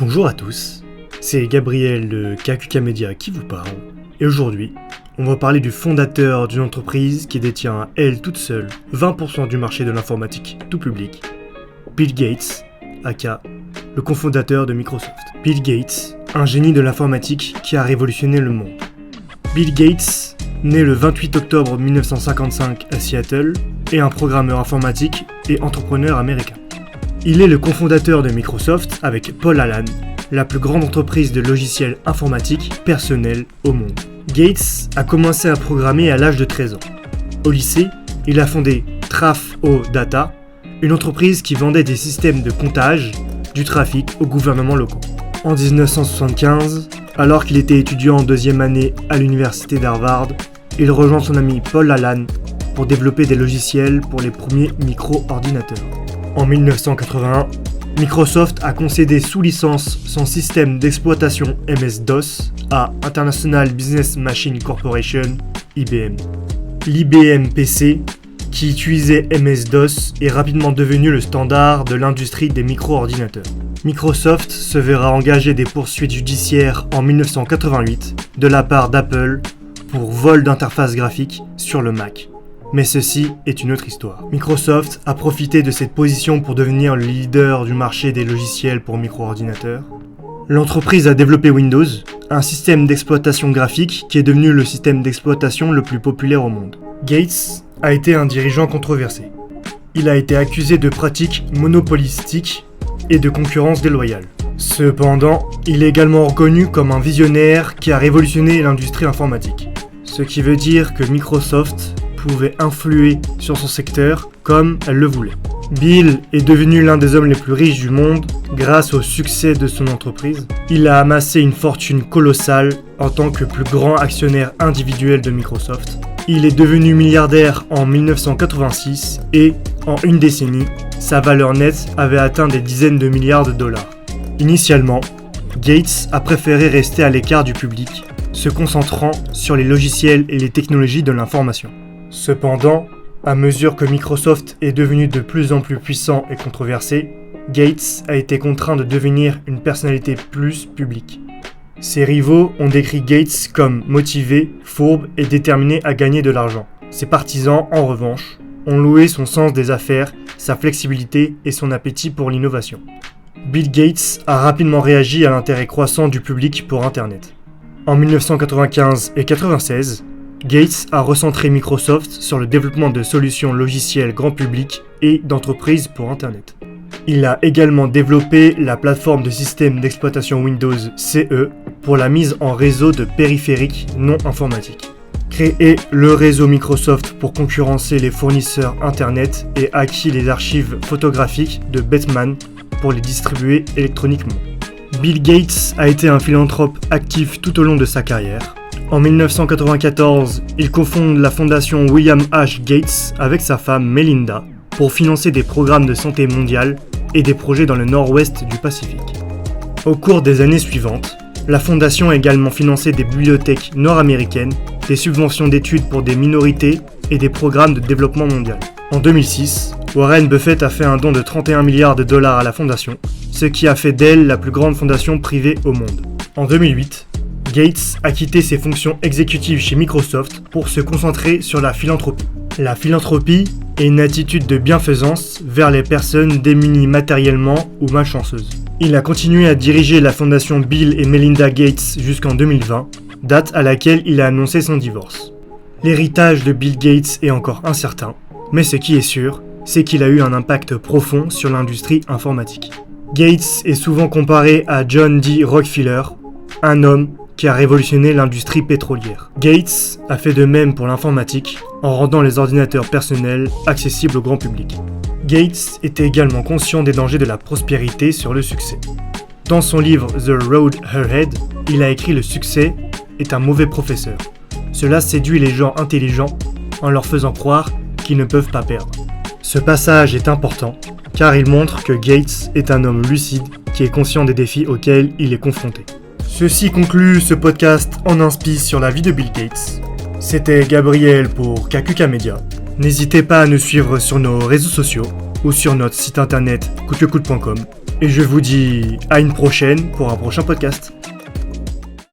Bonjour à tous, c'est Gabriel de KQK Media qui vous parle, et aujourd'hui, on va parler du fondateur d'une entreprise qui détient à elle toute seule 20% du marché de l'informatique tout public, Bill Gates, aka le cofondateur de Microsoft. Bill Gates, un génie de l'informatique qui a révolutionné le monde. Bill Gates, né le 28 octobre 1955 à Seattle, est un programmeur informatique et entrepreneur américain. Il est le cofondateur de Microsoft avec Paul Allen, la plus grande entreprise de logiciels informatiques personnels au monde. Gates a commencé à programmer à l'âge de 13 ans. Au lycée, il a fondé Traf-O-Data, une entreprise qui vendait des systèmes de comptage du trafic aux gouvernements locaux. En 1975, alors qu'il était étudiant en deuxième année à l'université d'Harvard, il rejoint son ami Paul Allen pour développer des logiciels pour les premiers micro-ordinateurs. En 1981, Microsoft a concédé sous licence son système d'exploitation MS-DOS à International Business Machine Corporation, IBM. L'IBM PC, qui utilisait MS-DOS, est rapidement devenu le standard de l'industrie des micro-ordinateurs. Microsoft se verra engager des poursuites judiciaires en 1988 de la part d'Apple pour vol d'interface graphique sur le Mac. Mais ceci est une autre histoire. Microsoft a profité de cette position pour devenir le leader du marché des logiciels pour micro-ordinateurs. L'entreprise a développé Windows, un système d'exploitation graphique qui est devenu le système d'exploitation le plus populaire au monde. Gates a été un dirigeant controversé. Il a été accusé de pratiques monopolistiques et de concurrence déloyale. Cependant, il est également reconnu comme un visionnaire qui a révolutionné l'industrie informatique. Ce qui veut dire que Microsoft pouvait influer sur son secteur comme elle le voulait. Bill est devenu l'un des hommes les plus riches du monde grâce au succès de son entreprise. Il a amassé une fortune colossale en tant que plus grand actionnaire individuel de Microsoft. Il est devenu milliardaire en 1986 et, en une décennie, sa valeur nette avait atteint des dizaines de milliards de dollars. Initialement, Gates a préféré rester à l'écart du public, se concentrant sur les logiciels et les technologies de l'information. Cependant, à mesure que Microsoft est devenu de plus en plus puissant et controversé, Gates a été contraint de devenir une personnalité plus publique. Ses rivaux ont décrit Gates comme motivé, fourbe et déterminé à gagner de l'argent. Ses partisans, en revanche, ont loué son sens des affaires, sa flexibilité et son appétit pour l'innovation. Bill Gates a rapidement réagi à l'intérêt croissant du public pour Internet. En 1995 et 1996, Gates a recentré Microsoft sur le développement de solutions logicielles grand public et d'entreprises pour Internet. Il a également développé la plateforme de système d'exploitation Windows CE pour la mise en réseau de périphériques non informatiques. Créé le réseau Microsoft pour concurrencer les fournisseurs Internet et acquis les archives photographiques de Bettman pour les distribuer électroniquement. Bill Gates a été un philanthrope actif tout au long de sa carrière. En 1994, il cofonde la fondation William H. Gates avec sa femme Melinda pour financer des programmes de santé mondiale et des projets dans le nord-ouest du Pacifique. Au cours des années suivantes, la fondation a également financé des bibliothèques nord-américaines, des subventions d'études pour des minorités et des programmes de développement mondial. En 2006, Warren Buffett a fait un don de 31 milliards de dollars à la fondation, ce qui a fait d'elle la plus grande fondation privée au monde. En 2008, Gates a quitté ses fonctions exécutives chez Microsoft pour se concentrer sur la philanthropie. La philanthropie est une attitude de bienfaisance vers les personnes démunies matériellement ou malchanceuses. Il a continué à diriger la fondation Bill et Melinda Gates jusqu'en 2020, date à laquelle il a annoncé son divorce. L'héritage de Bill Gates est encore incertain, mais ce qui est sûr, c'est qu'il a eu un impact profond sur l'industrie informatique. Gates est souvent comparé à John D. Rockefeller, un homme qui a révolutionné l'industrie pétrolière. Gates a fait de même pour l'informatique en rendant les ordinateurs personnels accessibles au grand public. Gates était également conscient des dangers de la prospérité sur le succès. Dans son livre The Road Ahead, il a écrit « Le succès est un mauvais professeur. Cela séduit les gens intelligents en leur faisant croire qu'ils ne peuvent pas perdre. » Ce passage est important car il montre que Gates est un homme lucide qui est conscient des défis auxquels il est confronté. Ceci conclut ce podcast en inspi sur la vie de Bill Gates. C'était Gabriel pour KQK Media. N'hésitez pas à nous suivre sur nos réseaux sociaux ou sur notre site internet coutquecoute.com Et je vous dis à une prochaine pour un prochain podcast.